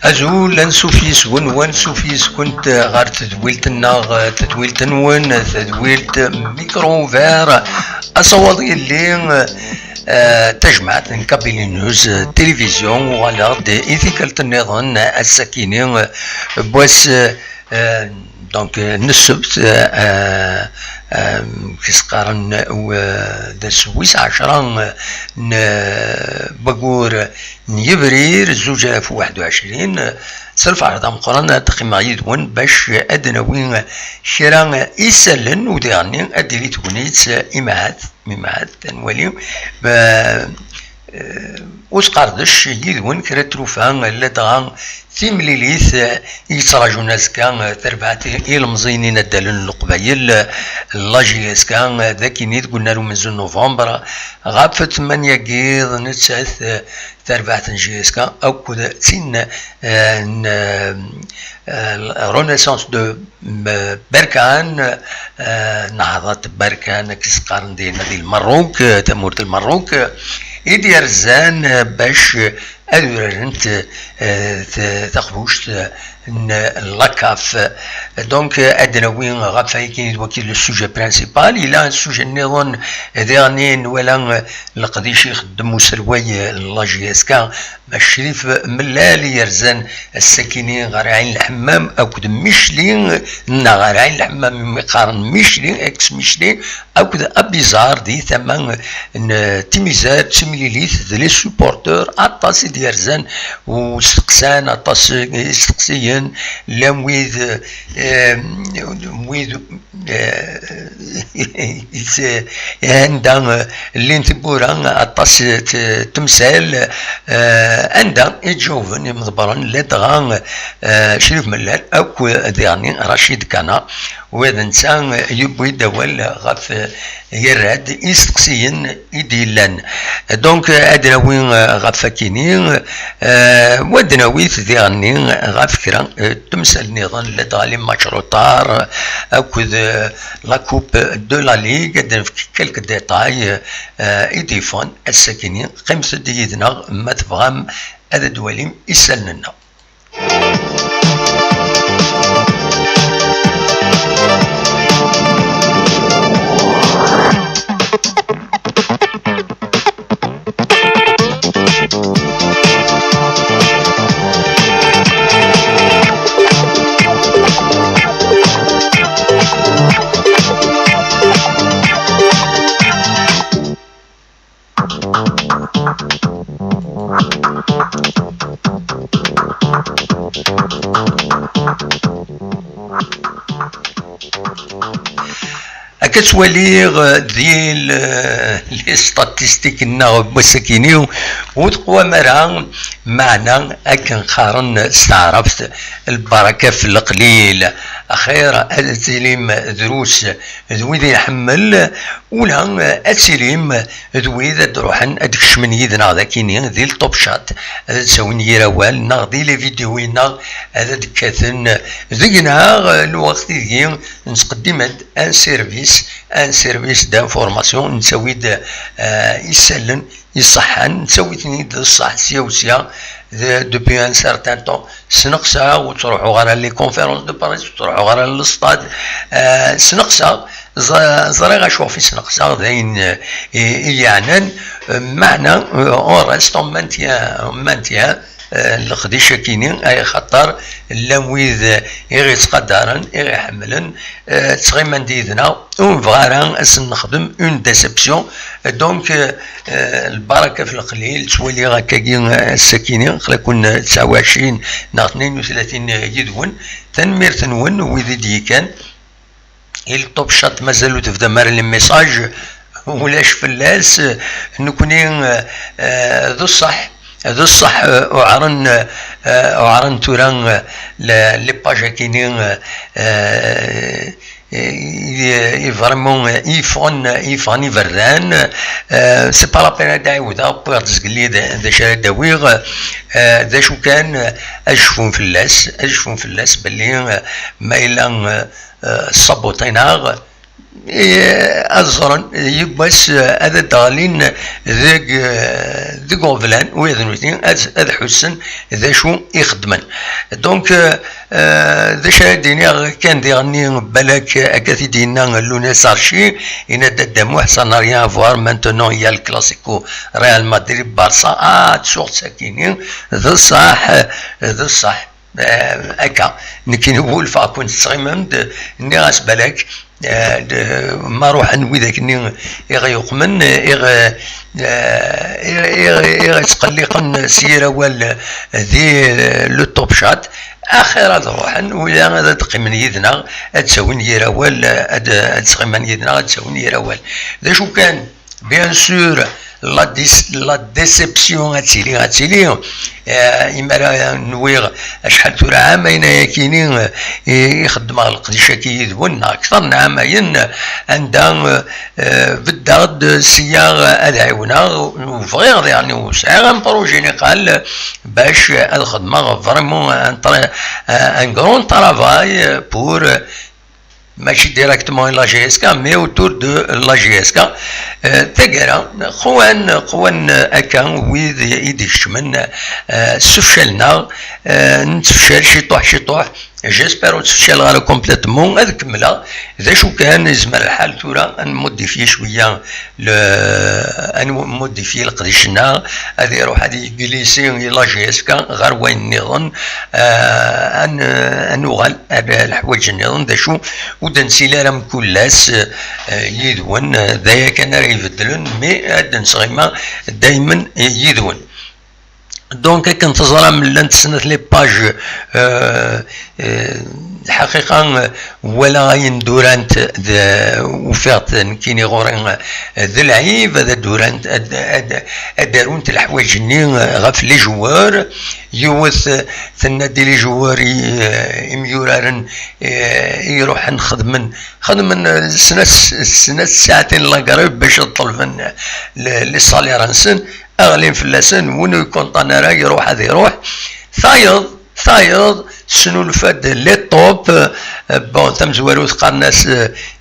أزول أنسوفيس ونسوفيس كنت غار تدويلت الناغ تدويلت نون تدويلت ميكرو فار أصواتي اللي تجمعت كابيل نيوز تلفزيون ولا دي إيثيكال النظام السكينين بوس دونك نسبت كيسقارن دا سويس 10 بقور نيبرير 2021 سلف عرض مقارنة تقييم يدون باش أدنوين شرا يسلن وديرني أدري تونيت إماعات تنولي وسقاردش يدون كرا تروفان لدغان ثيمليليث يتراجو ناس كان تربعت المزينين الدلن القبايل لاجيس كان ذاكي نيت قلنا له من زون نوفمبر غابت 8 قيض نتسعث تربعت نجيس كان او كذا تين رونيسانس دو بركان نهضة بركان كيسقارن ديال المروك تمورت المروك إدي رزان باش أدورنت تخبوش لاكاف دونك أدنوين غافايكين وكيل السوجي برانسيبال إلا السوجي النظام ديرنين ولا القديش يخدمو سروي لاجيسكا الشريف ملالي يرزان الساكنين غير عين الحمام أو كد ميشلين غير عين الحمام مقارن ميشلين اكس ميشلين أو كد أبيزار دي ثمان تيميزات سميليليث ذلي سوبورتور أطاسي ديرزان وسقسان أطاسي سقسيين لمويد عندنا اللي نتبورا أطاس تمثال عندنا يجوفن مضبرا لدغان شريف ملال أو دياني رشيد كانا وهذا إنسان يبوي دول غف يراد يستقسين يديلان دونك أدناوين غف كينين ودناويث دياني غف كرا تمثال نظام لدغالي مشروطار أكد لا كوب دو لا ليغ في كلك ديتاي يضيفون الساكنين قيمة ديدنا ما تفهم هذا دولي يسالنا كتولي ديال لي ستاتيستيك النغب والسكينيو وتقوى مرا معنا أكن قارن استعرفت البركة في القليل أخيرا أتسليم دروس ذوي ذي حمل ولا أتسليم ذوي ذا دروحن أدكش من يدنا ذاكيني ذي الطوب شات تسوين يراوال نغدي لي فيديوينا هذا دكاثن ذينا الوقت ذي نقدم ان سيرفيس دانفورماسيون نسوي يسلن يصحن نسوي تنيد الصح سيوسيا دوبي ان سارتان طون سنقصا وتروحوا غير لي كونفيرونس دو باريس وتروحوا غير للستاد سنقصا زريغا شوفي سنقصا ذاين يعني معنا اون ريست مانتيان القديشة كينين أي خطر اللامويذ إغي تقدرن إغي حملن تغيمان ديدنا ونبغارا نخدم اون ديسبسيون دونك البركة في القليل تولي غاكاكي السكينين خلا كون 29 نا 32 يدون تنمير تنون ويذي ديكان الطوب شات مازالو تبدا مار لي ميساج ولاش فلاس نكوني ذو الصح هذا الصح وعرن توران لي باج كاينين فريمون يفون يفران سي با لا بين داعودا بوغ تزقلي دا شارع داويغ دا شو كان اشوفون فلاس باللي ما الا الصبوطيناغ أزرن يبس هذا دالين ذيك غوفلان ويذنوتين هذا حسن ذا شو يخدمن دونك ذا شاديني كان ديغني بالك أكاثي دينا لوني سارشي إن دادامو حسن ريان فوار مانتونون يا الكلاسيكو ريال مدريد بارسا تشوق ساكينين ذا صح أكا نكي نقول فاكون تصغيمن ني غاس بالك ما روح نوي ذاك ني يغيقمن يتقلقن سيرة ولا ذي لو توب شات اخر هذا روحن ولا هذا تقيمن يدنا تساوين يراوال تسقيمن يدنا تساوين يراوال ذا شو كان بيان سور لا ديسيبسيون غاتيلي إما نويغ شحال تورا عامين ياكينين يخدم على القديشة كيدون أكثر عامين عندها بالدغد سياغ أدعونا وفغيغ يعني وسعيغ ان بروجيني قال باش الخدمة فريمون ان غرون ترافاي بور ماشي ديريكتومون لا جي اس كا مي اوتور دو لا جي اس كا تاكرا خوان اكا ويد يديش من سفشلنا نتفشل شي طوح جيسبيرو تفشل غالا كومبليتمون هذا كملا اذا شو كان يزمر الحال تورا نموديفي شويه نموديفي القديشنا هذه يروح هذه جليسي لا جي اس كا غير وين نظن نوغل الحوايج النظن دا شو ودنسي لهم كلاس يدون ذايا كان راه يبدلون مي هاد نصغيما دايما يدون دونك كنتظر من لنتسنة لي باج الحقيقة ولا غاين دورانت وفات كيني غورين ذا العيب هذا دورانت دارونت الحوايج ني غاف لي جوار يوث ثنادي لي جوار يميورارن يروح نخدمن سنة ساعتين لا قريب باش طلبن لي صاليرانسن اغلين فلاسن ونو يكون طنارا يروح هذا يروح ثايض شنو الفاد لي طوب بون تم زوارو قرناس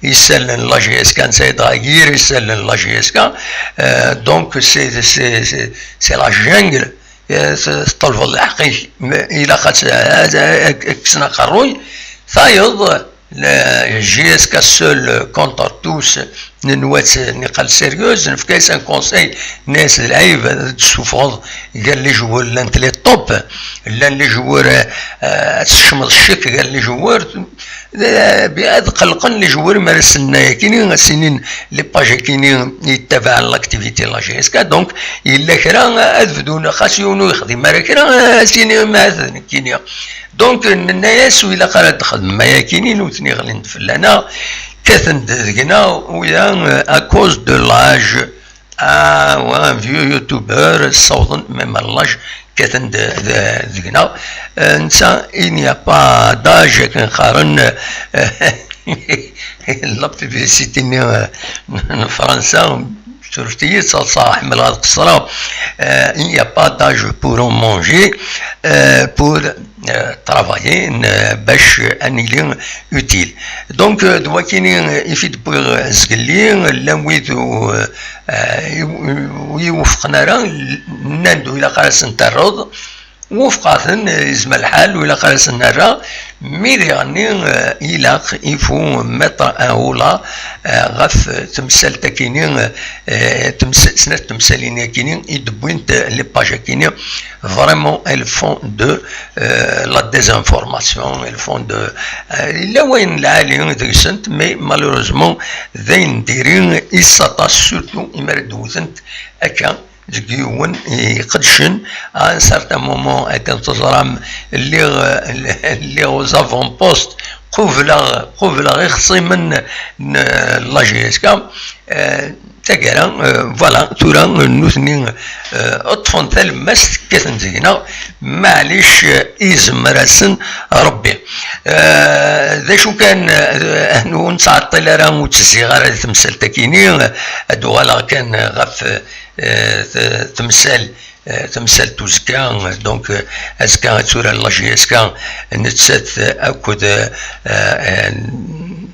يسلن لا جي اس كان سيد غير يسلن لا جي اس كان دونك سي لا جانجل طلب الحقيقي الى خاص كسنا قروي ثايض لا جي اس كا سول كونتر توس نوات نقال سيريوز نفكايس ان كونساي ناس العيب تشوفوا قال لي جوار لانت لي طوب لا لي جوار تشمل الشك قال لي جوار بهذا قلقن لي جوار مارسنا كاينين سنين لي باج كاينين يتبع لاكتيفيتي لا جي اس كا دونك الا كرا ادفدون خاصيونو يخدم راه كرا سيني ما كاينين دونك الناس ولا قرات تخدم ما كاينين وثني غلين فلانا كاثن دقنا ويا اكوز دو لاج وان فيو يوتيوبر صوتن ميم لاج كاثن دقنا نسا إني با داج كنقارن لا بيبليسيتي فرنسا شرفتي صاحب من هذا القصرة il n'y a pas d'âge pour en manger pour travailler باش انيلين اوتيل دونك دوا كاينين يفيد بوغ زقلي لا ويدو ويوفقنا راه ناندو الى قراس نترض وفقاتن يزم الحال ولا قراس نرى ميري غني إلاق يفو متر أولا غف تمثال تكينين سنة تمثالين كينين يدبوين لي باجا كينين فريمون elles font de la désinformation elles font de لا وين العاليين ديسنت مي مالوروزمون ذين ديرين إساطا سورتو إمردوثنت أكا زكيون يقدشن ان سارتان مومون كنتظرام اللي غوزافون بوست قبل غير خصي من لا جي اس كا تاكرا فوالا تورا نوثني اطفون تلمس كتنزينا معليش يزمراسن ربي ذا شو كان انو نتعطل راه متسيغار تمثال تاكيني ادوالا كان غف تمثال توزكا دونك اسكا تورا لا جي اسكا نتسات اكد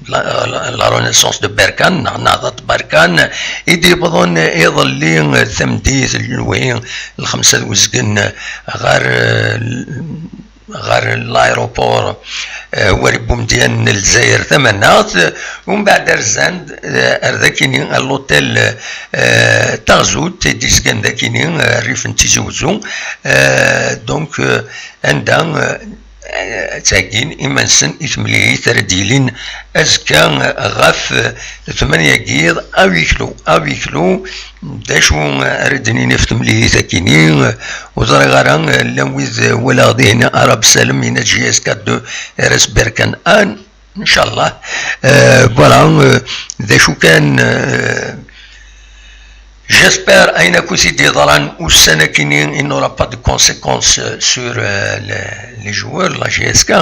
لا رونيسونس دو بركان نهضة بركان إدي بظن يظلين ثمديث الوين الخمسة وزقن غير الايروبور وربو مديان الجزائر ثمانات ومن بعد رزاند ذاكيني اللوتيل تغزوت ديسكان ذاكيني ريف نتيزوزو دونك عندها تاكين إمانسن إثمليه ترديلين أزكا غاف 8 كيض أوي كيلو داشو ردني نفتمليه تاكيني وزرا غاران لويز ولا ذهنا أراب سالم هنا جي اس 4 رس بركان ان شاء الله فوالا داشو كان J'espère que il n'aura pas de conséquences sur les joueurs, la GSK.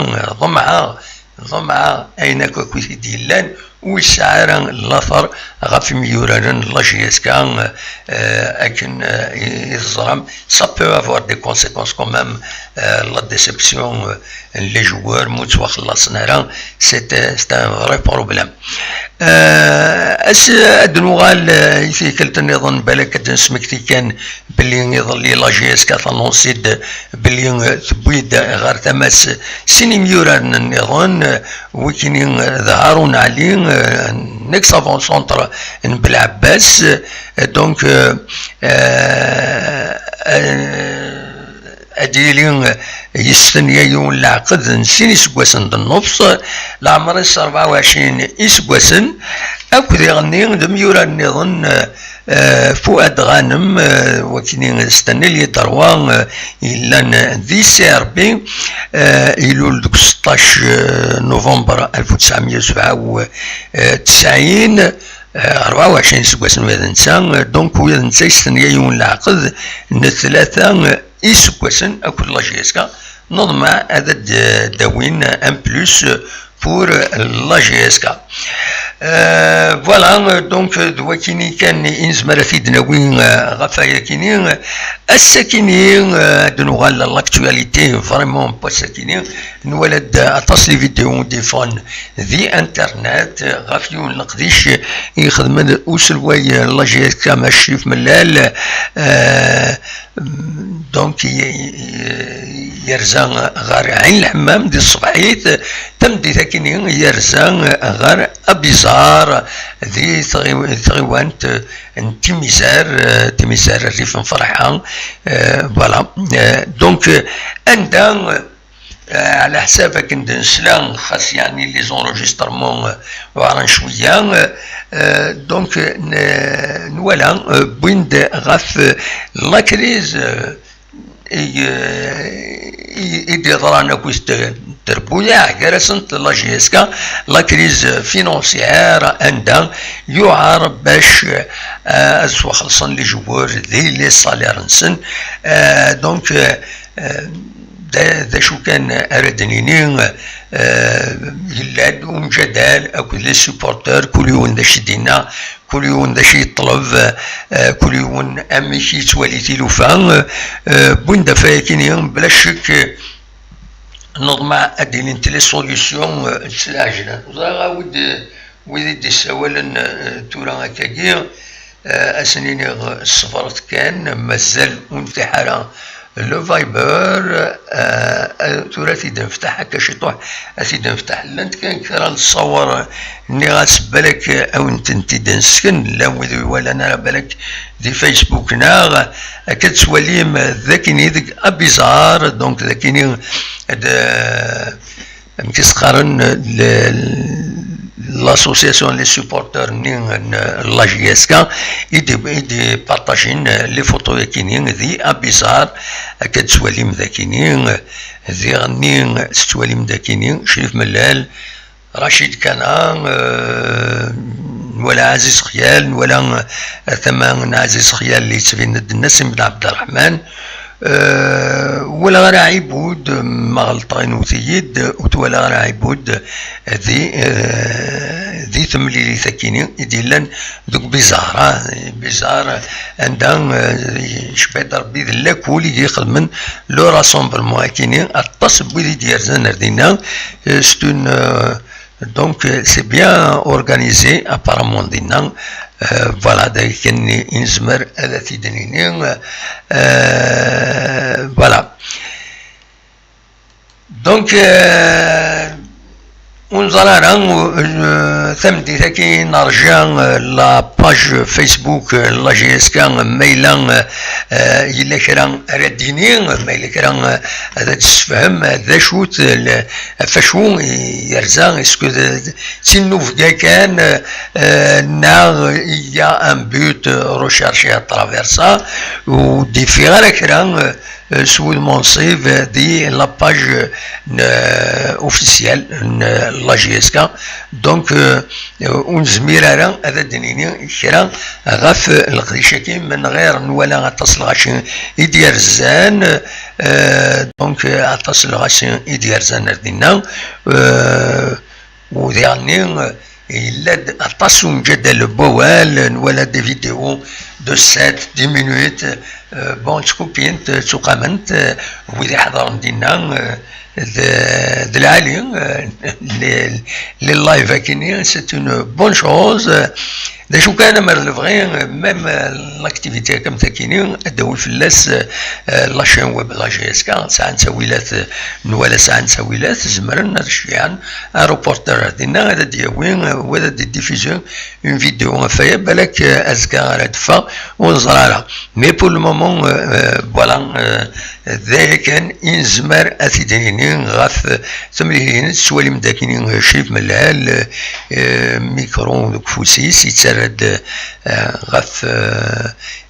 ضمع أينك كويدي لان ويسعر الأثر غف ميوران لا GSK أكن يظلم ça peut avoir des conséquences quand même la déception les joueurs موت وخلصنا c'est un vrai problème أدنوغال يثيكلت نظن بالك تنسمكتي كان بلي يظلي لا GSK تنونسيد بلي تبويد غير تماس سيني ميوران نظن وكيني ظهرون عليه نكس افون سونتر بالعباس دونك أديلين يستنيون العقد نسين يسقوسن النص العمر 24 يسقوسن أكد يغني دميورا نظن فؤاد غانم وكيني استنى لي دروا إلا ذي سيربي إلول 16 نوفمبر 1997 24 سقوسن وهذا نسان دونك وهذا نسا يستنيون العقد ثلاثة يسقوسن أكل لا GSK نضمع هذا داوين ان بلوس pour la GSK. Voilà, donc دوكيني كان إنزمر في دناوين غفايا كينين الساكنين دنوغال لاكتواليتي فريمون با ساكنين نولد اتصل فيديو ديفون ذي انترنت غافيون نقديش يخدم وسلواي لا GSK ماشي في ملال دونك يرزان غار عين الحمام دي الصباحيت تمدي ثاكينين يرزان غار أبيزار ذي ثغيوانت تيميزار الريف فرحان فوالا دونك عندها على حسابك ندنسلا خاص يعني لي زونجسترمون وعران شويه دونك نولا بويند غاف لا كريز يدي ضرانا كويس تربويا جرسنت لا GSK لا كريز فينونسيير عندها يعار باش اسوا خلصن لي جوار ذي لي صالير نسن دونك دا شو كان اردنينين يلاد ومجدال اكو لي سوبورتور كل يوم دا شدينا كل يوم دا شي يطلب كل يوم امي شي توالي تيلوفان بون دا فايكين بلا شك نضمع ادين انت لي سوليسيون تسلاجنا وزا ود سوالا تورا هكاكيا اسنيني الصفرت كان مازال انتحارا لو فايبر توراتي نفتح هكا شي طوح اسيد نفتح لانت كان كرا نتصور اني غاس بالك او انت دنسكن لا ولا انا بالك دي فيسبوكنا كتسواليم ذاكيني ذاك ابيزار دونك ذاكيني مكيسقارن l'association les supporters la GSK يدي بارطاجين لي فوتو ذاكينين ذي ابيزار كتسواليم ذاكينين ذي غنين ستواليم ذاكينين شريف ملال رشيد كنان ولا عزيز خيال ولا ثمان عزيز خيال اللي تبين الناس بن عبد الرحمن ولا غير عيبود ما غلطين وثيد ولا غير عيبود ذي ثملي ثاكينين يديلن دوك بيزار عندها شباد ربي ذلا كولي يخدمن لو راسومبلمون كينين اتصل بويدي ديال زنردينا ستون Donc c'est bien organisé apparemment دينا. Voilà داك كان ينزمر هذا تيدنيني. Voilà. Donc ونظرنا ثمدي ثكي نرجع لا باج فيسبوك لا جي اس كان ميلا إلا كرا رديني ميلا كرا هذا تسفهم ذا شوت فشو يرزا اسكو تنوف كان نا يا ان بوت ريشيرشي اترافيرسا ودي في غير كرا sous le massif de la page officielle de la GSK. Donc, on se mire à la dernière كرا غاف القريشكي من غير ولا اتصل غاشين يدير زان. دونك اتصل غاشين يدير زان ردينا وديعني إلا اتصل جدل بوال ولا دي فيديو de 7-10 minutes. Bon, تكوبين تقامنت وإذا حضرنا دينا العالي لللايف كيني سي اون بون شوز. دا شو كان مرلفغي ميم لاكتيفيتي كم تاكيني اداو الفلاس لاشين ويب لا جي اس كا ساعه نساويلات ولا ساعه نساويلات زمرنا الشيعان روبورتر دينا هذا دياوين وهذا دي ديفيزيون اون فيديو فيا بالك ازكا على دفا ونزرارها مي بور لو مومون فوالا ذلك كان ينزمر اثيديني غاف ثمرين سوالي مداكيني شريف ملال ميكرو دوك فوسيس يتسرد غاف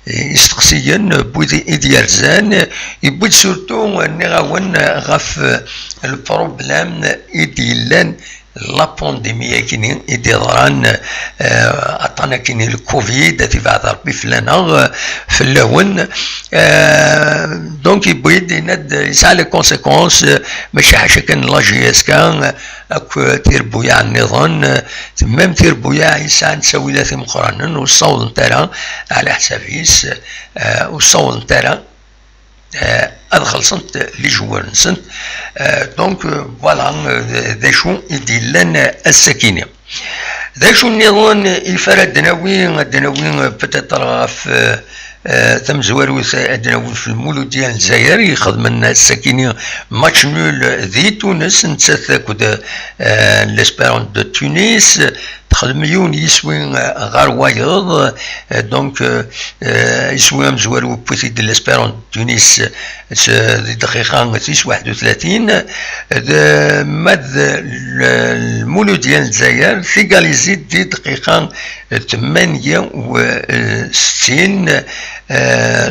استقصيا بودي إديارزان يبود سورتو نغاون غاف البروبلام إديلان لا بانديميا كيني إديران عطانا كيني الكوفيد في بعض ربي فلانا في اللون. دونك يبويد يند يسعى لي كونسيكونس ماشي حاجه كان لا جي اس كان اكو تيربويا على النظام تمام تيربويا يسعى نسوي له مقارنه والصوت نتاعها على حسابيس والصوت نتاعها ادخل صنت لي جوار نسنت. دونك فوالا ذا شو يدير لنا السكينه ذا شو النظام الفرد الدناوي بتطرا في تم زواروث ادناوي في المولود ديال الجزائر يخدم لنا السكينه ماتش نول ذي تونس نتساكد ليسبيرون دو تونس تخدم مليون يسوي غار وايض. دونك يسوي مزوارو بوثي دي ليسبيرون تونس دقيقه 31 مد المولود ديال الجزائر فيغاليزي دي دقيقه 68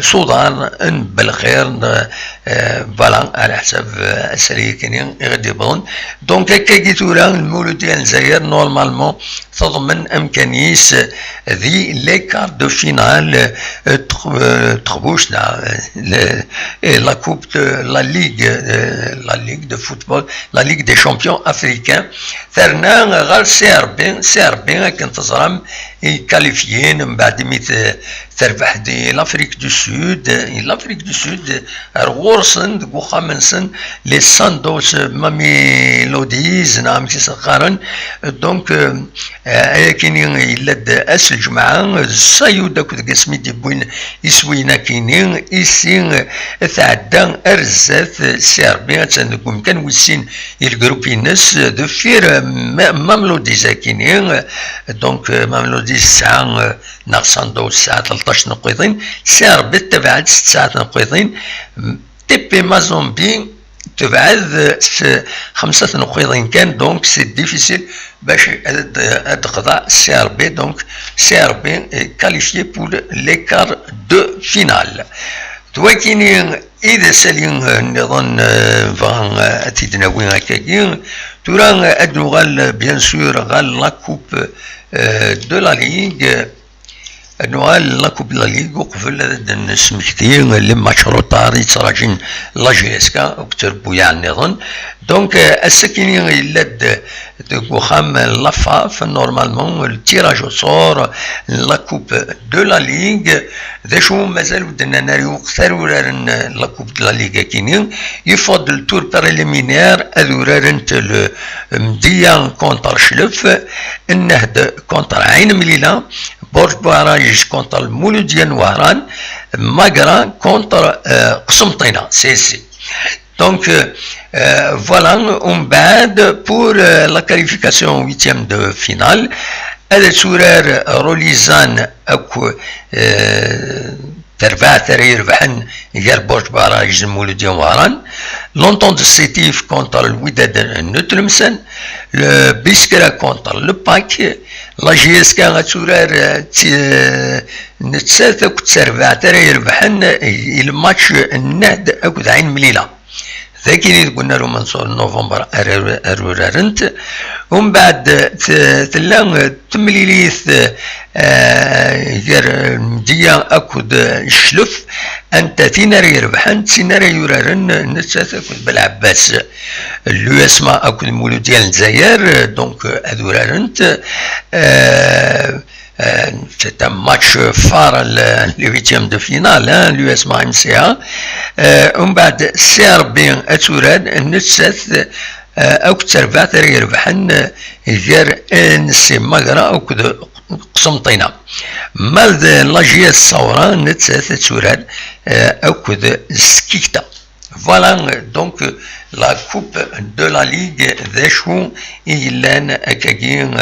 صدار بالخير. فوالا على حسب السريه كاينين غادي يبون. دونك هكا كيتورا المولود ديال الجزائر نورمالمون تضمن امكانيس ذي لي كار دو فينال تخبوش لا كوب لا ليغ دو فوتبول لا ليغ دي شامبيون افريكان ثرنا غير سيربي كنتظرم يكاليفيين من بعد ميت تربح دي لافريك دو سود. لافريك دو سود غورسن دو خامنسن لي ساندوش ماميلوديز نعم تيسقارن. دونك كاينين يلاد اس الجماعه سايو داك القسمي دي بوين يسوينا كاينين يسين تعدى ارزات سيربيا تنقوم كان ويسين الجروبينس دو فير ماملوديز كاينين. دونك ماملوديز ساعه ناقصاندو الساعه 13 نقيضين سيربي تبعد 6 ساعات نقيضين تيبي مازومبي تبعد 5 نقيضين كان. دونك سي ديفيسيل باش تقضى سي ار بي. دونك سي ار بي كاليفيي بور ليكار دو فينال. ولكن اذا سالين النظام فان تيدناوي هكاكي تورا ادو غال بيان سور غال لا كوب دو لا ليغ نوال لا كوب لا ليغ وقبل نسمكتي اللي مشروطة يتراجين لا جيسكا وكتر بويا نظن دونك السكيني يلد وخام لافا فنورمالمون التيراج صور لا كوب دو لا ليغ ذا شو مازال ودنا ناريو اكثر ورارن لا كوب دو لا ليغ كينين يفضل التور بريليمينير اذورارن مديا كونتر شلف النهد كونتر عين مليله برج باراج كونتر المولوديان وهران ماغرا كونتر قسمطينه سي Donc voilà, on bad pour la qualification 8e de finale. Elle est sur Rolizan ترفع يربحن غير برج باراج المولوديان وهران. L'entente sétif contre le Wydad Nutlemsen. Le Biskra contre le PAC. La GSK غتورار نتسات وترفع يربحن الماتش النهد أكد عين مليلة. ذاكي قلنا له منصور نوفمبر ارورارنت ومن بعد تلا تمليليث غير مديا اكد الشلف انت تيناري يربحن تيناري يورارن نتسات اكد بالعباس اللي اسمها اكد مولوديان الجزائر دونك ادورارنت c'est un match phare le 8e de finale l'US MCA ومن بعد سيربيا اتوراد نتسات او كترفع يربحن غير نسي مغرا او قسمطينه مال لاجيا الصورة نتسات اتوراد او كد سكيكتا Voilà donc la coupe de la ligue ذا شو يلان اكاكين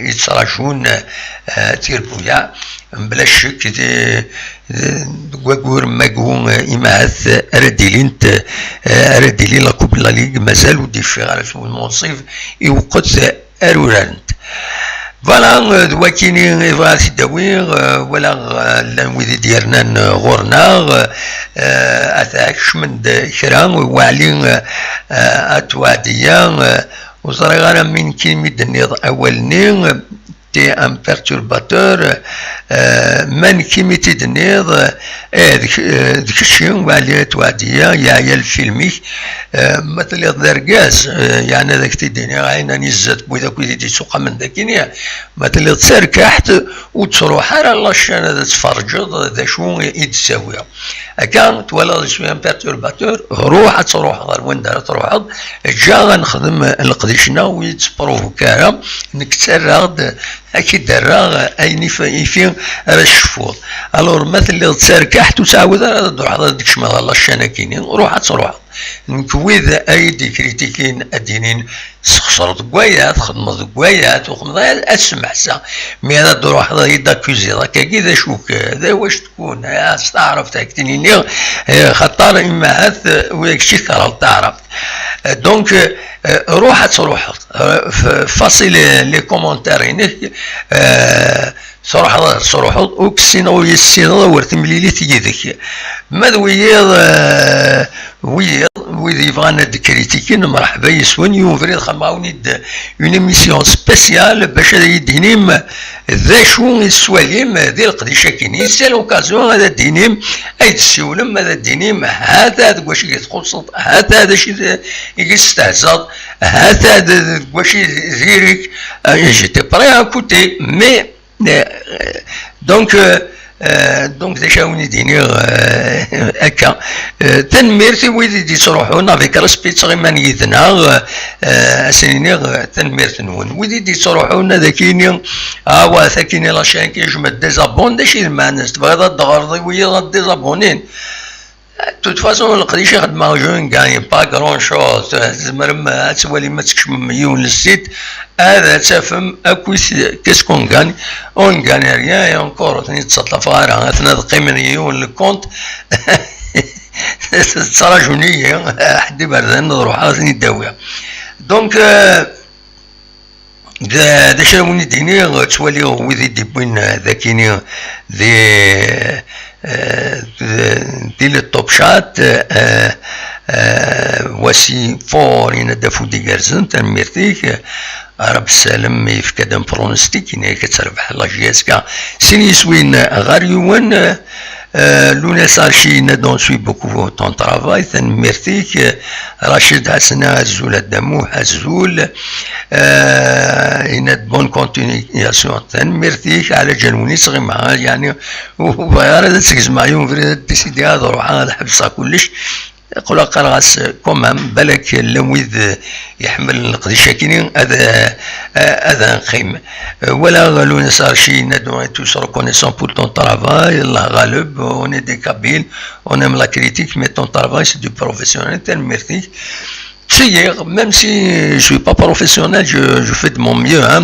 يتصراشون تيربويا بلا شك وقور ماكون إماث أرديلينت أرديلي لا كوب لا ليغ مازالو ديفي على المنصف يوقت أرورانت فوالا دواكيني إفغاثي داوير ولا لانويدي ديالنا غورنا أثاكش من كرام وعلين أتواديا وصراغانا من كلمة النيض أولني un perturbateur من كيميتي دنيض ذيك الشيء وعليه توادية يا الفيلمي مثل الدرقاز يعني ذاك تديني عينا نزت بوذا كويدي تسوق من ذاكينيا مثل تسركحت وتروح على الله الشان هذا تفرجض ذا شو يتساوي كان تولى شويه بيرتورباتور تروح غير وين دار تروح جا غنخدم القديشنا ويتبروفوكا انك تسرغ اكيد دراغ ايني فين الشفوط الور مثل تسركحت وتعاود تروح هذاك شمال الله الشان كاينين تروح نكويذ ايدي كريتيكين الدينين سخسر دقوايات خدمة دقوايات وخدمة اسمع سا مي هذا تروح هذا يداكوزي ذاك كذا شوك ذا واش تكون تعرف تاكتنيني خطر اما هذا ويكشي تعرف دونك روح فاصل لي كومونتير هناك صراحة وكسينا ويسينا ورث مليلي تيجيك ماذا ويد يبغانا كريتيكين مرحبا يسون يوفري خماوني اون ايميسيون سبيسيال باش يدينيم ذا شو السواليم ذي القديشه كاينين سي لوكازيون هذا دينيم اي تسولم هذا دينيم هذا واش يتخصص هذا شي يستهزأ هذا واش زيرك جيتي بري كوتي مي دونك ديجا وني ديني هكا تنميرتي ويدي تروحون افيك ريسبيت غيمان يدنا اسنيني تنميرت نون ويدي تروحون ذاكيني ثاكيني لاشين كيجمع ديزابون داشي المعنى تبغي تغرضي ويا ديزابونين توت فاسون القديشه خدمه جون غاني با كرون شوز زعما ما تولي ما تكش مليون للسيت هذا تفهم اكويس كيسكون غاني اون غاني ريان اونكور ثاني تصطف غير تنادقي مليون الكونت تصرا جونيه حدي بردان نروح ثاني داويه دونك دا شاوني ديني تولي ويدي ديبوين ذاكيني ذي الطوب شات واسي فور يندفو دي جارزن تنميرتيك رب السلام يفكدن برونستيك إنه كتربح لا جيسكا سيني سوين غاريوان لونا سارشي ندون سوي بوكو طون ترافاي تنميرتيك راشد حسنا الزول الدموح الزول إن بون كونتينياسيون تنميرتيك على جنوني صغي معاه يعني وغير تسكز معيون في ديسيدي هذا روح هذا حبسها كلش يقول قرغاس كومام بالك لمويذ يحمل نقدي شاكينين هذا قيم ولا غالو صار شي ندو توس ريكونيسون بور طون طرافاي الله غالب اون اي دي كابيل اون ام لا كريتيك مي طون طرافاي سي دو بروفيسيونيل تنميرتيك même si je ne suis pas professionnel, je fais de mon mieux. Hein.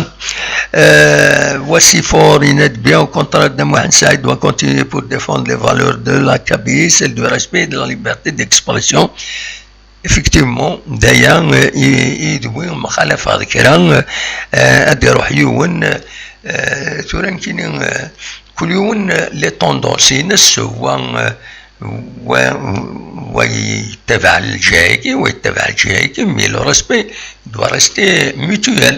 Voici fort, il est bien au contraire de moi, il doit continuer pour défendre les valeurs de la Kabylie, celle du respect et de la liberté d'expression. Effectivement, d'ailleurs, il doit مخالف هذا الكلام أدي روح يون تورن كينين كل يوم les tendances سواء ويتبع الجايكي mais le respect doit rester mutuel.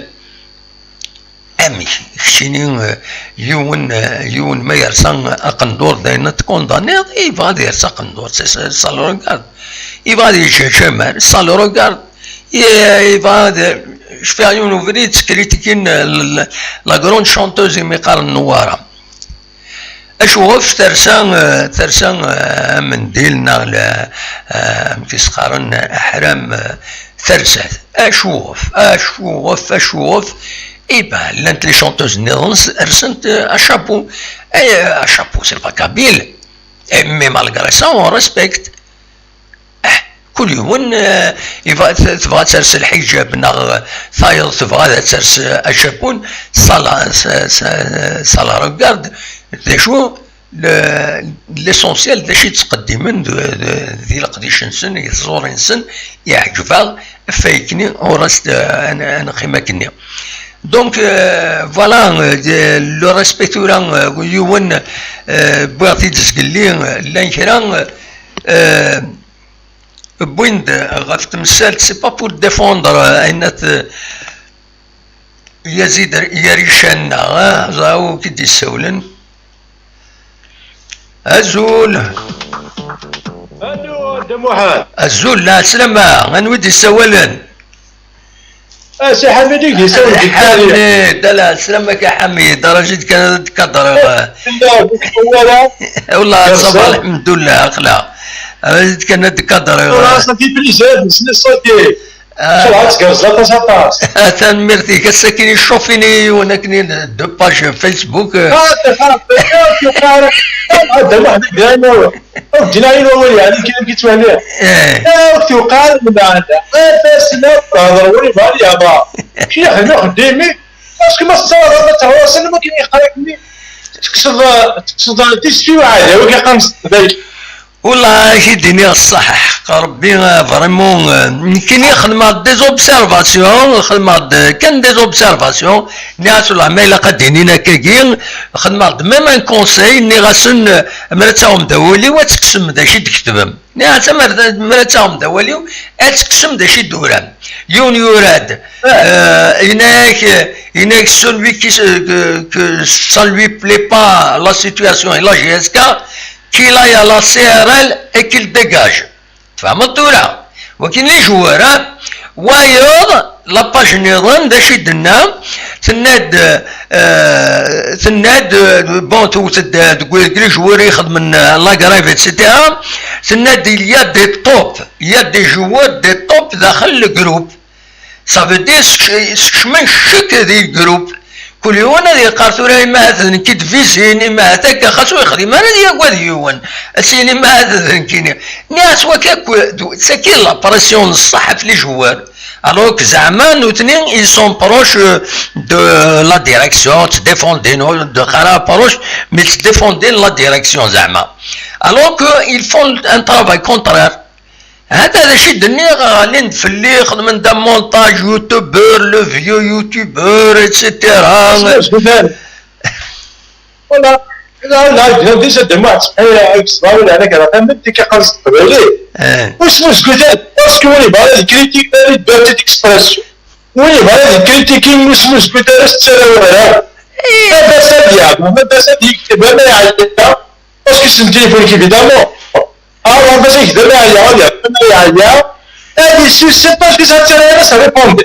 أمي شينين يون ما يرسان أقندور داينا تكونداني يبغى يرسا قندور ça le regarde يبغى يشمر ça le regarde يبغى شفيع يون وفريت كريتيكين لا grande chanteuse ميقار النوارة أشوف ترسان منديلنا ل كيسخارن أحرام ثرسات أشوف إيبا لانت لي شونتوز نيرلس رسنت أشابو أشابو سي با كابيل مي مالغري سا اون ريسبكت كل يوم تبغى ترس الحجاب ناغ ثايض تبغى ترس أشابون صلا ريغارد شو ليسونسيال داشي تقدمن ذي القديش نسن يزور نسن يعجبها فايكني ورست انا خيماكني دونك فوالا لو ريسبكتورا يون بغاتي تسقلي لان كرا بويند غاف تمثال سي با بور ديفوندر عينات يزيد يريشانا زاو كي يسولن الزول دموحان الزول لا سلامة غنودي سوالن سي حميد يسوي حميد لا سلامك يا حميد راجل كان تقدر والله صباح الحمد لله اخلا راجل كان تقدر راسك في بليزاد نسني صوتي شرعت كرزات ساطاس تنمرتي كساكني يشوفيني ونكني دو باج فيسبوك هذا واحد ديالنا جناي الاول يعني كي كيتوالي وقت وقال من عندها فاسنا هضر ولي بالي يابا كي خلينا خديمي باسكو ما صار ما تواصل ما كاين يقراكني تقصد تيسفي عادي هو كيقام ذلك والله يديني الصح ربي فريمون كاين يخدم ديزوبسيرفاسيون كان ديزوبسيرفاسيون ناس العماله قادينينا كاكين خدمت ميم ان كونساي ني غاسن مرتاهم دولي وتقسم داشي تكتبهم ناس مرتاهم دولي اتقسم داشي دوران يون يوراد هناك celui qui ça lui plaît pas la situation et la GSK qu'il aille à la CRL et qu'il dégage. فهمت ولا؟ ولكن لي جوار وايض لاباج نظام دا شي دنا تناد بون تقول لي جوار يخدم لا كرايف اتسيتيرا تناد يا دي توب يا دي جوار دي توب داخل الجروب صافي دير شمن شك هذه الجروب كل يوم هذه قارتورا ما هذا كي تفيزيني ما هذاك خاصو يخدم انا ديال كواديون اسيني ما هذا كيني ناس وكاك ساكين لا بريسيون الصح في لي جوار الوغ زعما نوتنين ils sont proches de la direction te défendent de خرا proche mais te défendent la direction زعما alors que ils font un travail contraire هذا شي دنيا غالي نفلي خدمن دا مونتاج يوتيوبر لو فيو يوتيوبر اتسيتيرا ولا لا ديجا دمعت صباح عليك صباح عليك راه فهمت كي قرصت بالي واسمه سكوتات باسكو وين يبغى الكريتيك داري باتت اكسبرسيون وين يبغى الكريتيكين واسمه سكوتات تساويها هذا ساديا هذا سادي يكتب انا يعيا باسكو سم تليفون كيفيدامون هذا سادي يكتب انا يعيا هذه سي باسكو سا تساويها سا ريبوند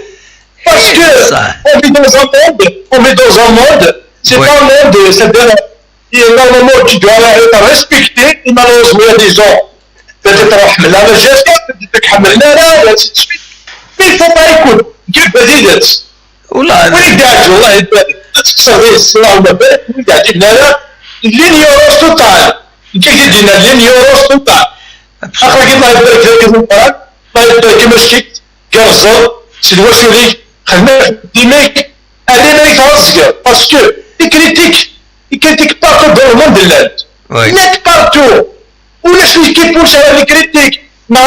باسكو on vit dans un monde c'est pas un monde c'est-à-dire normalement tu dois être respecté et malheureusement il y a des gens peut-être رحمنا ما جاش بدك حملنا لا mais il faut pas écouter كيف بديت والله وين قاعد والله تكسر الصراع ما بالك وين قاعد هنا لينيوروس توتال كيف دينا لينيوروس توتال اخر كيما يبارك لك المباراه ما يبارك مشكي كرزر سلوا سوري خدمه ديميك هذه ما يترزق باسكو يكريتيك بارتو دو الموند اللاند نيت بارتو ولاش كيبوش على الكريتيك مع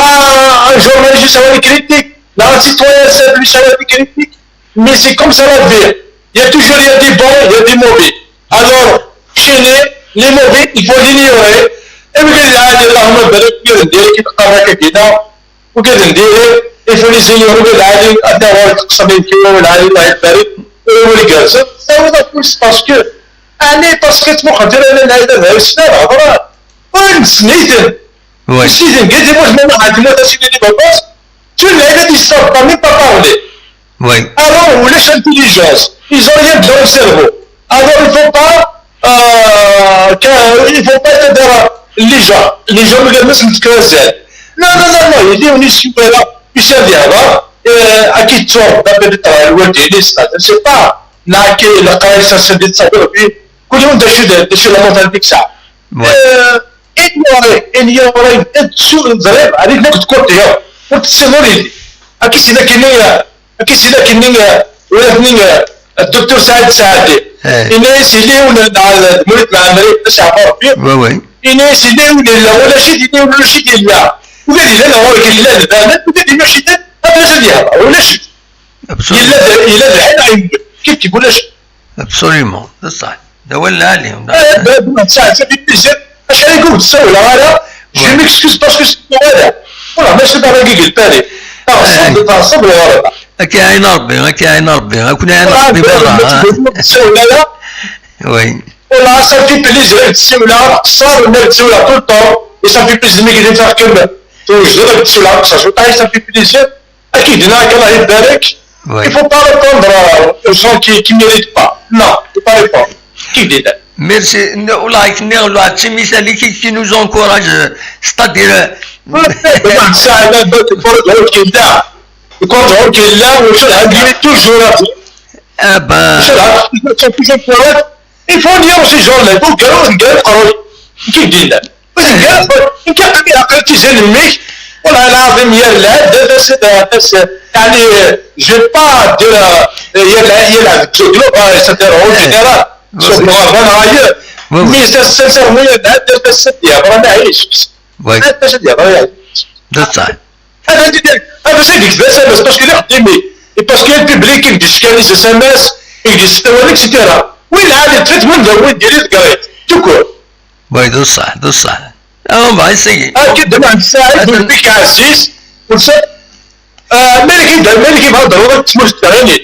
جورناليست على الكريتيك مع سيتويان سامبل على الكريتيك mais c'est comme ça la vie. Il y a toujours des bons, il y a des mauvais. Alors, chez les mauvais, il faut l'ignorer. Et vous allez dire, Allahumma barak, il faut les ignorer, vous allez avoir le qasmin qui vous allez barak, ça vous a plus parce que, parce que tu m'as dit, oui. Si vous avez dit, moi, je tu l'as dit, ça ne peut même pas parler. Oui. Alors, on laisse l'intelligence. Ils ont rien dans le cerveau. Alors, il ne faut pas être dans les gens. Les gens me disent que c'est. Non. Il dit, on est super là. Puis c'est bien là. À qui tu sors, d'après le travail, ou le c'est pas. Là, qui est la carrière, ça se dit de ça. Puis, tout le monde déchire la mentalité que ça. Ignorer, être sur le zèle, avec notre côté. Pour te séparer. À qui c'est là qui est كيسي لك ولكن الدكتور سعد الناس اللي ولا مريض مع المريض باش يعبر فيه وي الناس اللي ولا شي ديال ولا شي ديال لا وقال لي لا هو قال لي لا البنات وقال لي ماشي هذا شي ديالها ولا شي الا الحين كيف تقول اش ابسوليومون صح ده ولا عليهم ساعه في بيزيد اش يقول تسوي لا هذا جو ميكسكوز باسكو سي هذا ولا ماشي باغي قلت لي صبر ورا كاين ربي كنا ربي برا وي والله ça fait plaisir تسولها صار الناس تسولها طول الطون et ça fait plaisir ملي قاعدين تحكم توجد تسولها قصص وطاي ça fait plaisir اكيد هناك الله يبارك il faut pas répondre aux gens qui méritent pas non il faut pas répondre كيف دينا ميرسي والله كنا والله هادشي مثالي كي نوز انكوراج ستادير ساعه لا تفرض كذا يكون هو كلا وشو عندي توجور il faut dire aux gens là donc قالوا كيف دينا بس قال كيف عقلتي زلمي والله العظيم يا لا يعني جو با دير يلعب جلوب سيتير اون جينيرال سوف نغربان راير مي سانسيرمون يلعب دابا السديه راه ما عايش هذا السديه راه يعيش صح هذا سيديك بس باسكو اللي خدمي باسكو البيبليك يدير كان اس ام اس يدير ستوالك سيتيرا وين عاد تفات من وين ديري قريت تكون وي صح باغي سي كده مع الساعه بيك عزيز وصل مالك يهضر تسموش التغني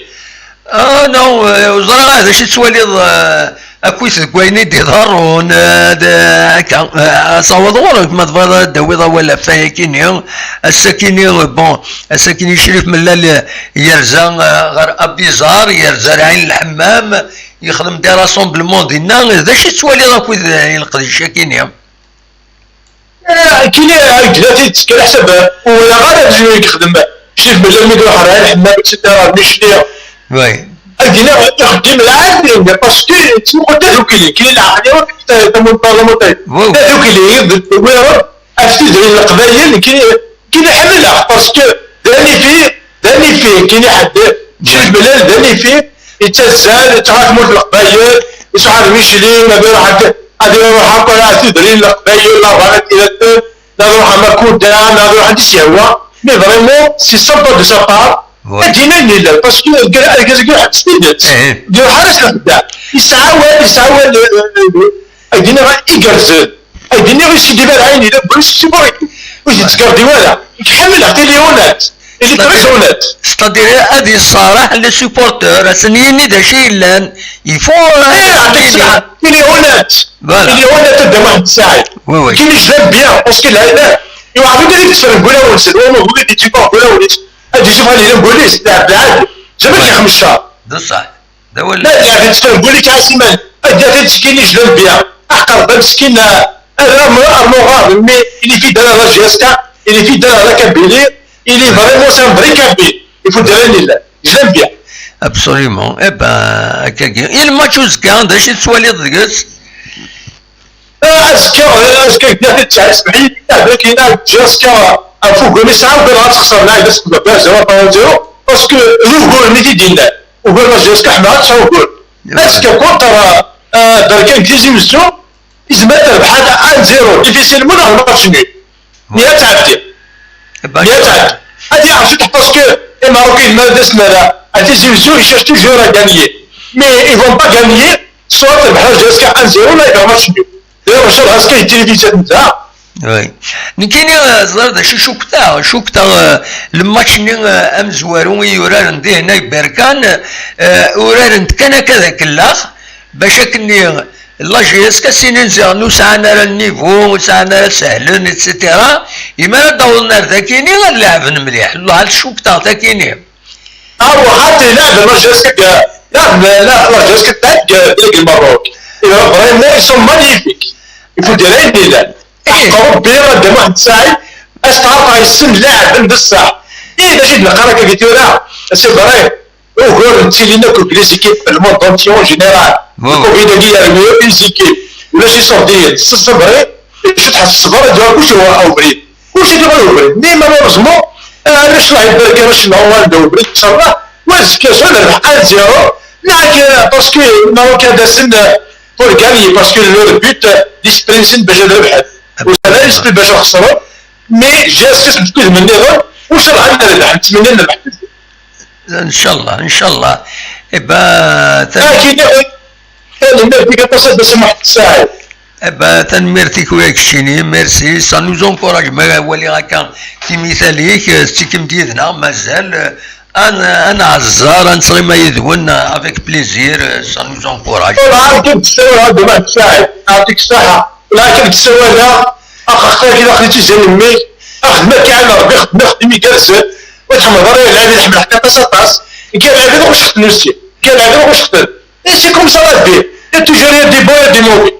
نو وزرا هذا شي تواليض اكويس كويني ديضرون هكا صوضوا ما تبغى دويضه ولا فايكيني السكيني بون السكيني شريف من لا يرزا غير ابيزار يرزا عين الحمام يخدم دي راسومبلمون ديالنا هذا شي تواليض اكويس يلقى الشاكيني كيني هكذا تسكر حسب ولا غير يخدم شريف من لا ميدو حرا الحمام اكسيتيرا مشليه وي أجينا نخدم العادي باسكو تسمو تهوكلي كاين العقلية تمون بارلمونتير تهوكلي ويرد أفتي زي القبايل كاين حملها باسكو داني فيه كاين حد شريف بلال داني فيه يتزال يتعرف مول القبايل يشعر ميشلين ما بين حد غادي نروح هكا راه تدري القبايل لا بغات إلى لا نروح ماكودا لا نروح عند السهوة مي فريمون سي سامبل دو سا بار ديما لا باسكو كاع ستيدت دير حاجه خدام يسعى دينا غا يقرز دينا غا يسدي بها عيني لا بغيت سيبوري واش يتكردي ولا يتحمل حتى ليونات اللي تريزونات ستادير هذه الصراحه لي سوبورتور سنيني داشي لان يفو مليونات تبدا واحد الساعه كاين اللي جلب بيان باسكو هذا يعرفوا اللي تفهم ولا ولد هو موجود اللي تيبا ولا ولد هادي شوف هذه البوليس تاع بالعاد جابت لي 5 شهور بصح دا ولا لا لا تفهم قول لك عاسمان هادي مسكين اللي جلب بيان احقر مسكين هذا مرغاب مي اللي في دار لا جيسكا اللي في دار لا كابيلي اللي فريمون سان بري كابي يفوت لله جلب بيان ابسوليومون اي با هكاكي الماتش كان داش تسوالي دقس اسكا كنا تاع 70 كاين جيسكا فوق مي صعب بلا تخسر لاعب بس بلا 0.0 باسكو لو جول ميتي دينا وقول ما جيسكا حنا تشاو جول اسكا كونتر دار كان كيجي مسو يزمت بحال 1-0 ديفيسيلمون الماتش ني يا تعدي هادي عرفت باسكو الماروكين ما دسنا لا هادي زيمسو يشاش توجور ا غانيي مي اي فون با غانيي سوا تربح جيسكا 1-0 ولا يبقى ماتش ني دابا واش راه اسكا التلفزيون نتاع وي نكيني زرد شوكتا الماتش ني ام زوارو يورار ندي هنا بركان ورار كان كذا كلاخ باش كني لا جيس كاسينين زانو ساعنا النيفو ساعنا سهلن اتسيتيرا يما دورنا ذاكيني غنلعب مليح الله الشوكتا ذاكيني حتى يلعب لا جيس لا جيس تاع ديك المبروك فريمون يسون مانيفيك يفوت ديرين لا قرب بيرا قدام واحد الساعه اش تعرف يسن لاعب بصح اذا جيت نقرا كيف لا سي فري وغير تيلينا كوب لي زيكيب الموند اونتيون جينيرال كوبي ديال الميور لي زيكيب ولا شي صوتيه الصبري شفت حس الصبر ديال كلشي هو اوبريد كلشي ديال اوبريد مي مالوريزمون علاش لاعب بركه باش نهار اوبريد ان شاء الله واش كاش ولا 1-0 معك باسكو الماروكان داسن بور غاني باسكو لو بوت ديسبرينسين باش نربح ولا يسبي باش نخسروا مي جاست نتكلم من نيغور واش راه عندنا نربح نتمنى نربح ان شاء الله ابا كاين ميرتي كتصل باش واحد الساعه ابا تنميرتيك وياك شيني ميرسي سا نوز انكوراج ما هو اللي غاكا في مثاليك تيكم ديالنا مازال انا عزار نصري ما يذون افيك بليزير سا نوز انكوراج عاودك تسوي هذا واحد الساعه يعطيك الصحه لكن تسوي هذا اخا كي خليتي زين مي خدمه كاع ربي خدمي جالس وتحمل ضروري العادي يحمل حتى طاس كاين العادي واش خدم نفسي كاين العادي واش خدم سي كوم سا لا في توجور دي بوي دي موفي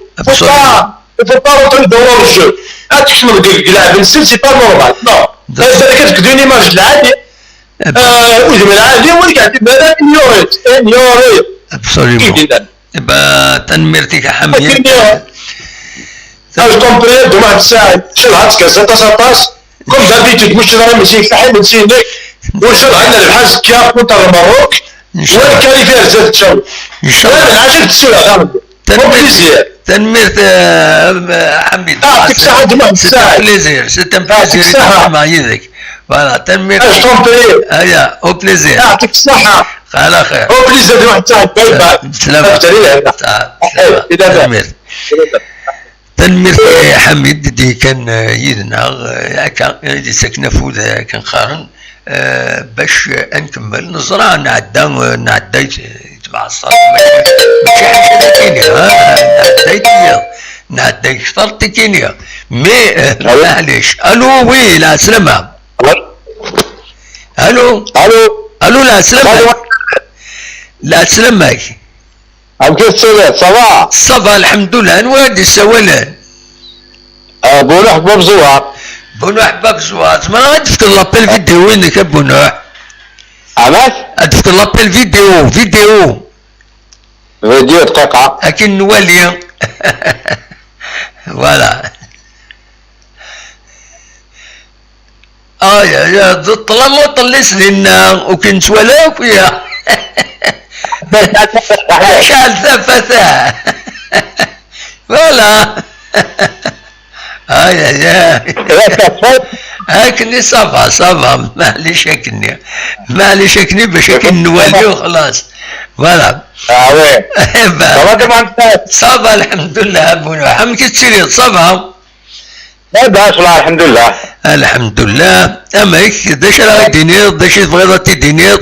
faut pas rentrer dans le jeu تكمل اللاعب نسل سي با نورمال نو هذا كتكدو ايماج العادي وزعما العادي هو اللي قاعد يبان انيوريت ابسوليومون با تنميرتيك حميد je comprends de واحد الساعه شلعت كاسه طاس كوم دابيتود مش راه ماشي صحيح نسينك وشل عندنا الحاج كيا كونتر المغرب والكاليفير زاد تشاو ان شاء الله العاشر تسوي غامض تنميرت حميد يعطيك الصحه د واحد الساعه بليزير سي ان بليزير مع يدك فوالا تنميرت je comprends هيا او بليزير يعطيك الصحه على خير او بليزير د واحد الساعه باي باي سلام تنميرت حميد دي كان يدنا هكا اللي ساكنه فوذا كان خارن باش نكمل نزرع نعدى تبع الصرف ماشي حاجه كينيا نعدى كثرت كينيا مي معليش الو وي لا سلامة الو لا سلامة لا سلامك كيف تسوي صافا الحمد لله نوادي السوالان بونوح باب زوار ما غادفت لابيل فيديو وينك بونوح عماك غادفت لابيل فيديو دقيقة لكن نوالي فوالا يا طالما طليس لنا وكنت ولا فيها شعل ثفثة فوالا هاكني صافا معليش هكني باش نولي وخلاص فوالا وي صافا الحمد لله بونو حم كي تسيري صافا لا باس والله الحمد لله. الحمد لله. اماك داش راه دينيض داش تبغيض تيدينيض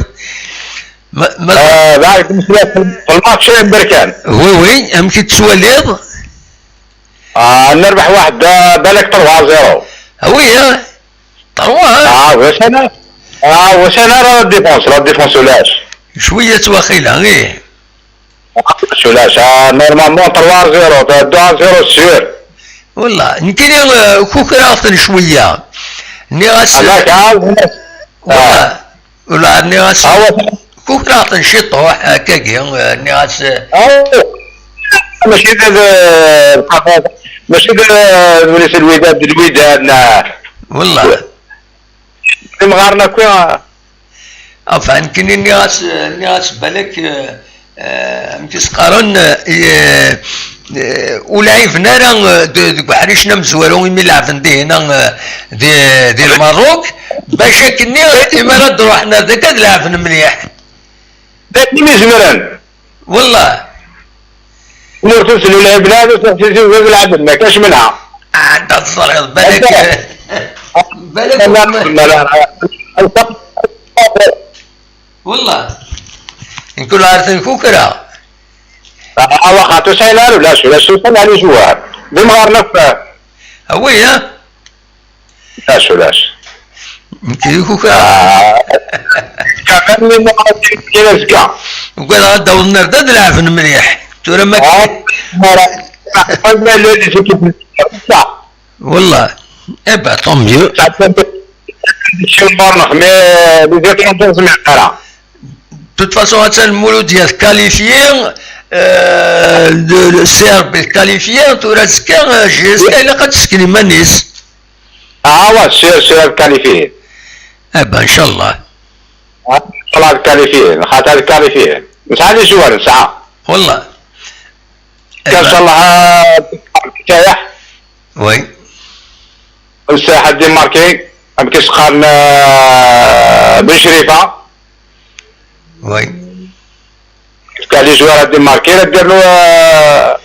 بعد بالنسبه في الماتش بركان. وي امك تسواليض. نربح واحد بالك 3-0. وي 3. واش انا راه الديفونس ولاش شويه تواخيله غير ولاش نورمالمون 3-0 سيور. والله يمكن كوكراطن شويه ني غاس ولا ني غاس كوكراطن شي طوح هكاكي ني غاس ماشي وليس الوداد والله مغارنا كوين افان كني ني غاس بالك مكيس قارن ولعبنا راه حريشنا مزوارو ملي لعبنا هنا دي الماروك باش كني الامارات روحنا ذاك لعبنا مليح داكني مزمران والله نور تنسلو لعبنا لعبنا ما كاش منها انت تصريح بالك والله نكون عارفين كوكرا واخا سايلان ولا شو على جوار بمغارنا هويا لاش يمكن كوكرا كمان كاين زكا وقال غدا ونرد نلعب مليح ترى ما والله ابا طوميو شي مورنخ مي بزاف نسمع كلام توت فاسون هاد المولود ديال كاليفيين السيرب كاليفيين تورا زكا جيسكا الا قد تسكني مانيس وا سير كاليفيين ابا ان شاء الله طلع الكاليفيين خاطر الكاليفيين شحال جوار ساعه والله ان شاء الله كايح وي الساحه ديماركي كيس قارن بن شريفه وي كان لي جوار ديماركي دير له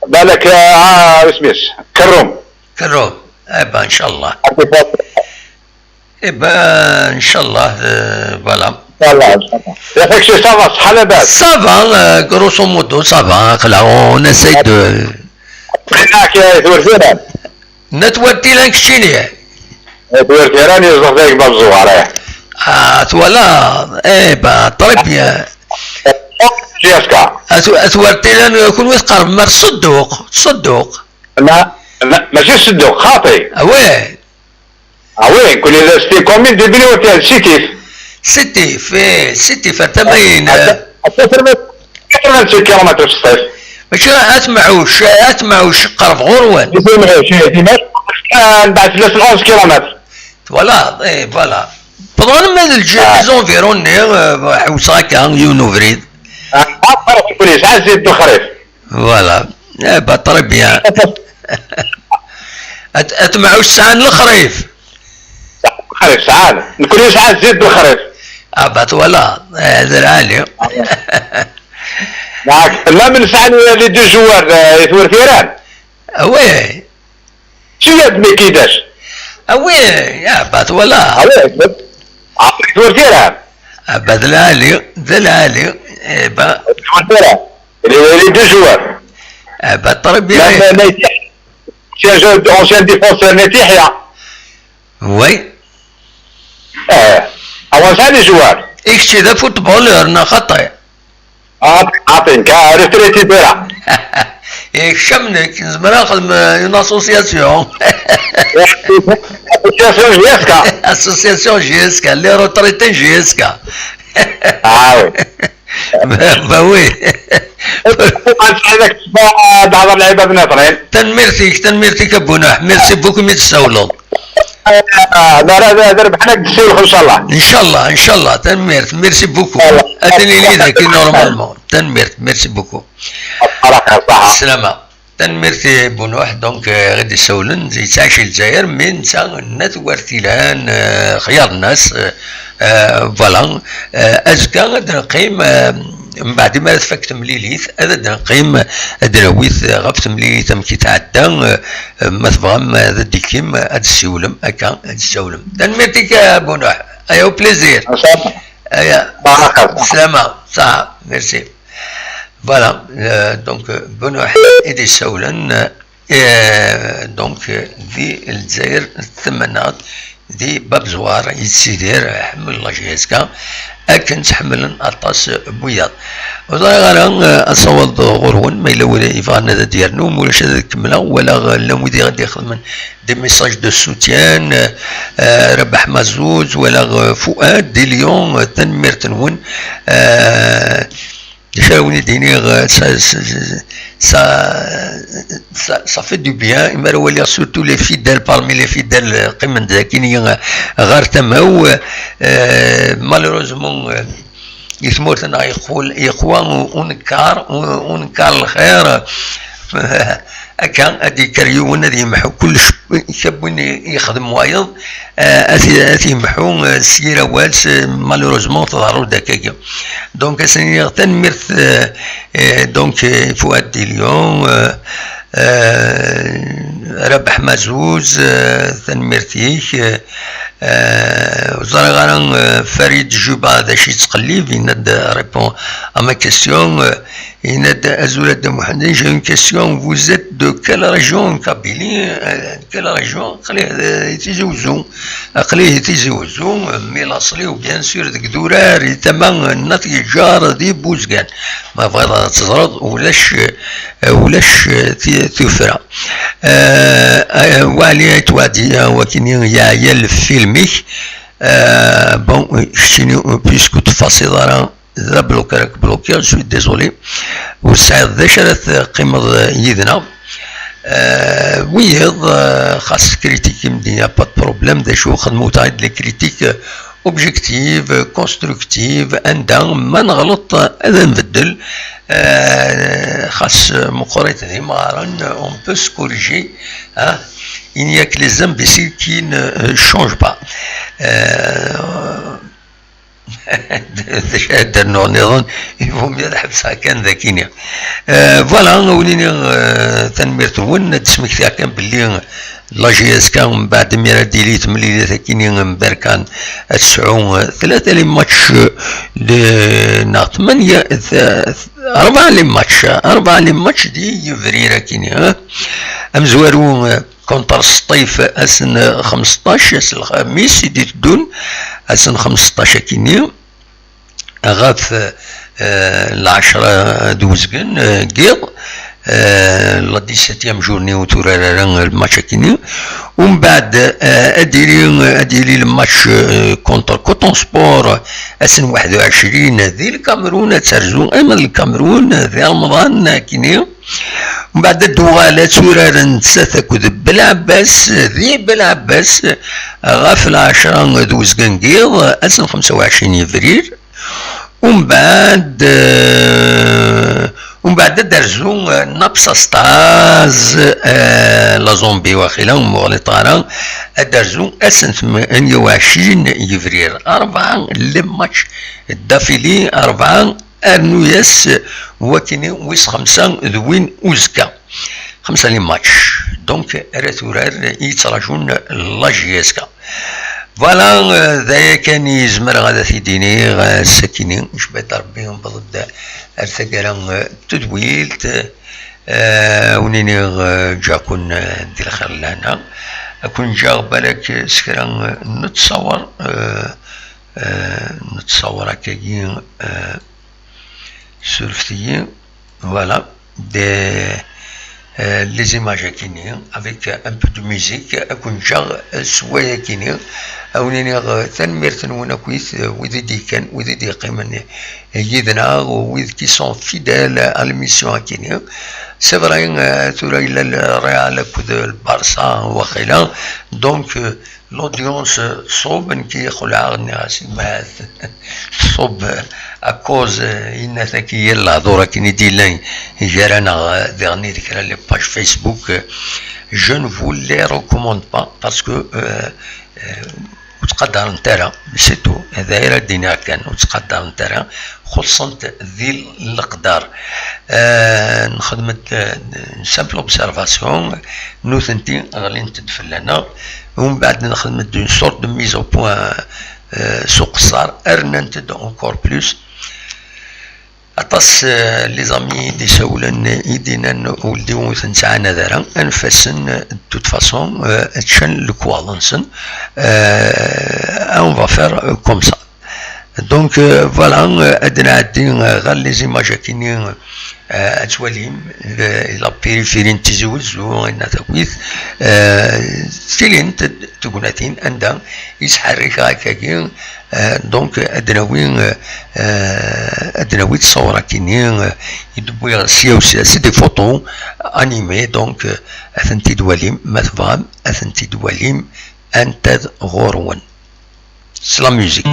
بالك اسميس كروم ابا ان شاء الله ابا ان شاء الله فوالا والله ان شاء الله ياك شي صافا صحه لاباس صافا غروسو مودو صافا خلاو نسيت هناك يا ثورتيران نتورتي لك شيني ثورتيران يصدق ذاك باب الزوار تولا با طريب يا جيسكا اتورتي لان كل وقت قرب مر صدوق لا ماشي صدوق خاطي وين كل اذا ستي كومين دي بني وتاع سيتي فرتمين 6 كيلومتر في الصيف ماشي اتمعوش قرب غروان بعد 11 كيلومتر فوالا فوالا بضان من الجي زونفيرون حوساكا يونوفريد كل ساعه زيد الخريف فوالا با طري بيان اتمعوش ساعه الخريف ساعه كل ساعه زيد بالخريف ابات ولا هذا العالي لا من ساعه لي دو جوار يثور فيران وي شي ما كيداش يا بات ولا يثور فيران ابات العالي ذا العالي با لي دو جوار ابات طربيا سي اونسيان ديفونسور نتيحيا وي اول ثاني جوار اكشي ذا فوتبولر نا خطي عطينك ريتريتي بيرا شمنك زمراخ اون اسوسياسيون اسوسياسيون جيسكا اللي روتريتين جيسكا با وي بعض اللعيبه بناطرين تنميرتيك ابوناح ميرسي بوكو مي تساولون لا ربحنا تسولف ان شاء الله تنميرت ميرسي بوكو اتني لي ذاك نورمالمون تنميرت ميرسي بوكو السلامة تنميرتي بونوح دونك غادي يسولن زي تعيش الجزائر من سا نتورتي لان خيار الناس فوالا ازكا غادي نقيم من بعد ما تفكت مليليث هذا قيم ادراويث غفت مليليث ام كي تعدى ما تبغى هذا ديكيم هاد السولم هكا هاد السولم دنميرتيك ابو نوح ايوا بليزير ايا سلامة صح ميرسي فوالا دونك بنوح ايدي سولن دونك ذي الجزائر الثمانات دي باب زوار يتسيدير حمل الله جهازكا اكن تحملن اطاس بوياض وضا غير اصوض غرون ما الا ولا يفغان هذا ديالنا ولاش هذا كملا ولا لا مودي غادي يخدم دي ميساج دو سوتيان ربح مازوز ولا فؤاد دي ليون تنمير تنون شاوني ديني ça fait du bien إما راه surtout les fidèles parmi les fidèles قمن ذاكين غير تماو malheureusement يثمرتنا يقوى ونكار الخير هكا هادي كريون هادي يمحو كلش يحبون يخدم وايض هادي يمحو السيرة والس مالوروزمون تظهروا داكاكا دونك اسني تنمرت دونك فؤاد ديليون ربح مازوز تنمرتيك وزرغان فريد جوبا هذا شي تقليب يناد ريبون à ma question يناد أزولاد محمد j'ai une question vous êtes de quelle région Kabylie quelle région قليه يتزوجوا قليه يتزوجوا مي الاصلي وبيان سور ديك دورار تما الناتي جار دي بوزكان ما بغا تزرد ولاش تفرى وعلي توادي وكني يا الفيلميك بون شنو بيسكو تفاصيل ذا بلوكي جو سوي ديزولي وسعيد ذا شرات قيمة يدنا ويض خاص كريتيك مدينة با بروبليم دا شو خدمو تعيد لي كريتيك اوبجيكتيف كونستركتيف عندها ما نغلط هذا نبدل خاص مقارنة ديما اون بو سكوريجي il n'y a que les imbéciles qui ne changent pas هذا النوع نظن يفهم يلحبس كان ذاكيني فوالا وليني تنمير تون تسمك تاع كان باللي لا جي اس كان من بعد ميرا ديليت ملي ثاكيني مباركان تسعو ثلاثة لي ماتش نا 8 4 لي ماتش دي فريرا كيني امزوارو كونتر السطيف اسن 15 اسن الخميس يدي تدون اسن 15 كيني غاف العشرة دوزكن قيض لا 17 جورني وتورارا الماتش كيني ومن بعد اديري الماتش كونتر كوتون سبور اسن 21 ذي الكاميرون ترزو اما الكاميرون ذي رمضان كيني ومن بعد الدوغالة تورارا نتساثك بالعباس ذي بالعباس غاف العشرة دوزكن قيض اسن 25 فبراير ومن بعد درزو نابسا ستاز لا زومبي واخيلا مغلطارا درزو اسن 28 فبراير 4 لي ماتش الدافيلي 4 ارنوياس وكيني ويس 5 ذوين اوزكا 5 لي ماتش دونك راتورار يتراجون لا جياسكا فوالا ذايا كان يزمر غادا تيديني غا ساكيني شبيت ربي نبض ارتقالا تدويلت ونيني جاكون ديال الخير لهنا اكون جا بالك سكرا نتصور هكاكي سولفتي فوالا دي les images كيني avec un peu de musique اكون جا سوايا كيني اونيني تنمير تنونا كويس وذي دي كان وذي دي قيمن يدنا وذي كي سون فيديل à l'émission كيني سي فري تورا الى الريال كود البارسا وخيلا دونك l'audience صوب كي خلع الناس ما صوب اكوز ان ذاكي يلا دورا كي ديلان جارانا ديرني ذكرى لي باج فيسبوك je ne vous les recommande pas parce que وتقدر انت سيتو هذا غير الدنيا كان وتقدر انت خصوصا ذي الاقدار نخدمت سامبل اوبسيرفاسيون نوثنتي غالي تدفلنا ومن بعد نخدمت دون سورت دو ميز او بوان سوق الصار ارننت اونكور بلوس اطاس لي زامي دي سولن يدينا ولدي ومثل نسعنا ذرا انفسن توت فاسون تشن لكوالنسن اون فافير كوم سا دونك فوالا ادنا عدي غير لي زيماج كيني اتواليم لا بيريفيري تزوز وانا تكويث سيلين تقولاتين عندها يسحرك هكاكي دونك ادناوي تصور كيني يدبوي سيوسي سي دي فوتو انيمي دونك اثنتي دواليم مثفام اثنتي دواليم انتذ غورون سلا ميوزيك